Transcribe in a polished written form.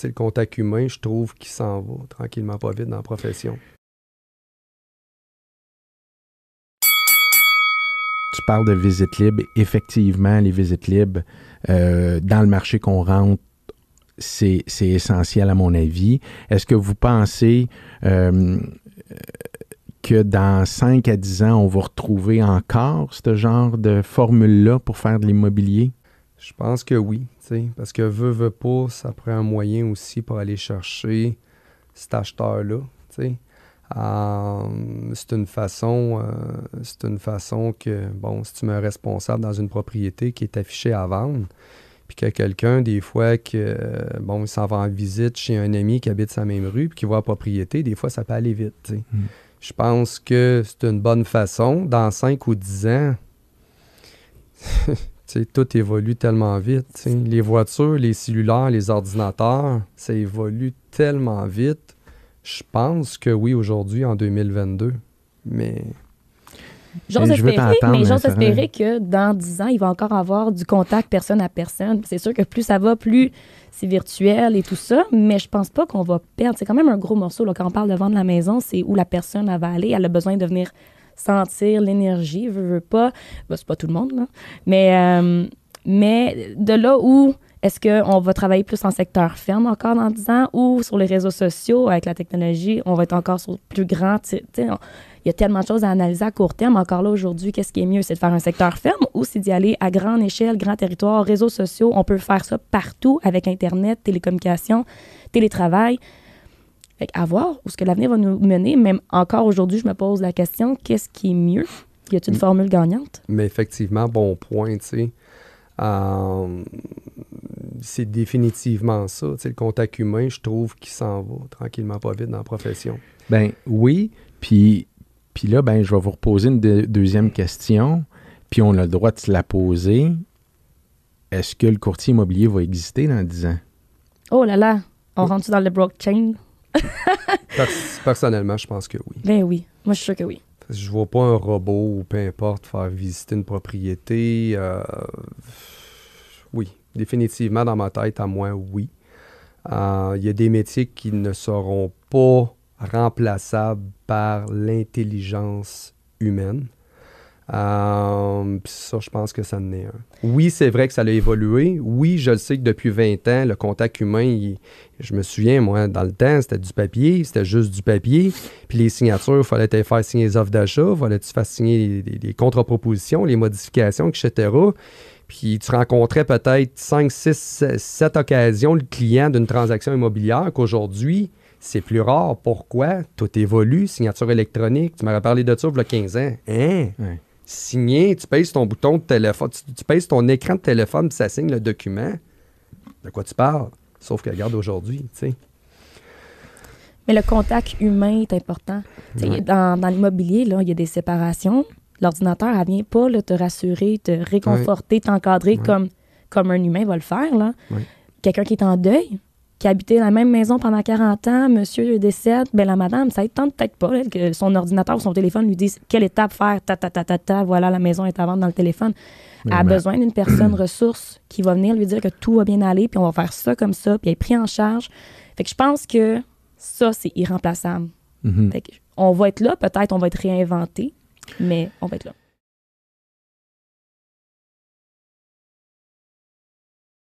sais, le contact humain, je trouve qu'il s'en va tranquillement pas vite dans la profession. Tu parles de visites libres. Effectivement, les visites libres, dans le marché qu'on rentre, c'est essentiel à mon avis. Est-ce que vous pensez que dans 5 à 10 ans, on va retrouver encore ce genre de formule-là pour faire de l'immobilier? Je pense que oui, tu sais, parce que veut pas, ça prend un moyen aussi pour aller chercher cet acheteur-là, tu sais. C'est une façon que, bon, si tu mets un responsable dans une propriété qui est affichée à vendre, puis qu'il y a quelqu'un, des fois, il s'en va en visite chez un ami qui habite sa même rue, puis qui voit la propriété, des fois, ça peut aller vite, tu sais. Je pense que c'est une bonne façon. Dans 5 ou 10 ans, tout évolue tellement vite. T'sais. Les voitures, les cellulaires, les ordinateurs, ça évolue tellement vite. Je pense que oui, aujourd'hui, en 2022. Mais... J'ose espérer que dans 10 ans, il va encore avoir du contact personne à personne. C'est sûr que plus ça va, plus c'est virtuel et tout ça, mais je pense pas qu'on va perdre. C'est quand même un gros morceau. Là, quand on parle de vendre la maison, c'est où la personne elle va aller. Elle a besoin de venir sentir l'énergie, veut pas. Ben, c'est pas tout le monde, là. Mais de là où est-ce qu'on va travailler plus en secteur ferme encore dans 10 ans ou sur les réseaux sociaux avec la technologie, on va être encore sur plus grand. Il y a tellement de choses à analyser à court terme. Encore là, aujourd'hui, qu'est-ce qui est mieux? C'est de faire un secteur ferme ou c'est d'y aller à grande échelle, grand territoire, réseaux sociaux? On peut faire ça partout avec Internet, télécommunications, télétravail. Fait qu'à voir où est-ce que l'avenir va nous mener. Même encore aujourd'hui, je me pose la question, qu'est-ce qui est mieux? Y a-t-il une formule gagnante? Mais effectivement, bon point, tu sais. C'est définitivement ça. Tu sais, le contact humain, je trouve qu'il s'en va tranquillement pas vite dans la profession. Ben oui, puis là, ben je vais vous reposer une deuxième question, puis on a le droit de se la poser. Est-ce que le courtier immobilier va exister dans 10 ans? Oh là là, on rentre dans le blockchain? Personnellement, je pense que oui. Ben oui, moi je suis sûr que oui. Je vois pas un robot ou peu importe faire visiter une propriété. Oui, définitivement dans ma tête, à moi, oui. Il y a des métiers qui ne seront pas remplaçables par l'intelligence humaine. Puis ça, je pense que ça en est un. Oui, c'est vrai que ça a évolué. Oui, je le sais que depuis 20 ans, le contact humain, je me souviens, moi, dans le temps, c'était du papier, c'était juste du papier. Puis les signatures, il fallait te faire signer les offres d'achat, il fallait que tu fasses signer les contre-propositions, les modifications, etc. Puis tu rencontrais peut-être 5, 6, 7 occasions le client d'une transaction immobilière qu'aujourd'hui, c'est plus rare. Pourquoi? Tout évolue, signature électronique. Tu m'avais parlé de ça il y a 15 ans. Hein? Ouais. Signer, tu pèses ton bouton de téléphone, tu pèses ton écran de téléphone, puis ça signe le document. De quoi tu parles? Sauf que regarde aujourd'hui, tu sais. Mais le contact humain est important. Ouais. Dans l'immobilier, là, il y a des séparations. L'ordinateur, elle vient pas là, te rassurer, te réconforter, t'encadrer comme un humain va le faire. Là. Ouais. Quelqu'un qui est en deuil, qui a habité dans la même maison pendant 40 ans, monsieur décède, ben la madame, ça ne tente peut-être pas elle, que son ordinateur ou son téléphone lui dise quelle étape faire, voilà, la maison est à vendre dans le téléphone. Elle a besoin d'une personne ressource qui va venir lui dire que tout va bien aller, puis on va faire ça comme ça, puis elle est prise en charge. Fait que je pense que ça, c'est irremplaçable. Mm-hmm. Fait que on va être là, peut-être on va être réinventé, mais on va être là.